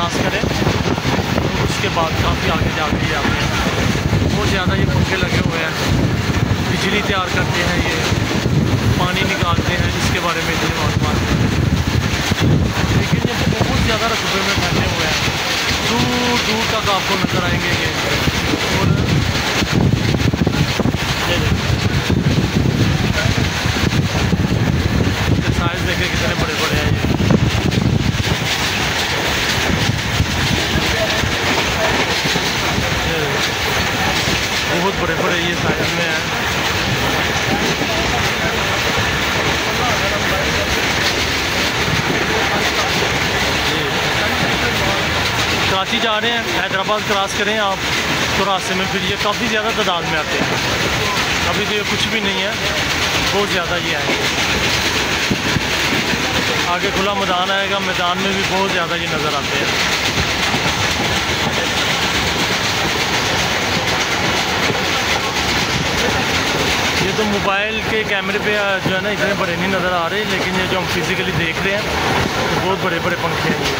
Cross करें तो उसके बाद काफ़ी आगे जाके ये आते हैं। बहुत ज़्यादा ये पंखे लगे हुए हैं, बिजली तैयार करते हैं, ये पानी निकालते हैं, इसके बारे में इतनी मालूमात है। लेकिन ये बहुत ज़्यादा रकबे में फैले हुए हैं, दूर दूर तक आपको नज़र आएंगे ये। और ये साइज देखें कितने बड़े बड़े हैं ये बहुत बड़े बड़े ये साइज में हैं। कराची जा रहे हैं, हैदराबाद क्रॉस करें आप तो रास्ते में फिर ये काफ़ी ज़्यादा तादाद में आते हैं। अभी तो ये कुछ भी नहीं है, बहुत ज़्यादा ये है। आगे खुला मैदान आएगा, मैदान में भी बहुत ज़्यादा ये नज़र आते हैं। ये तो मोबाइल के कैमरे पे जो है ना इतने बड़े नहीं नज़र आ रहे, लेकिन ये जो हम फिज़िकली देख रहे हैं तो बहुत बड़े बड़े पंखे हैं ये।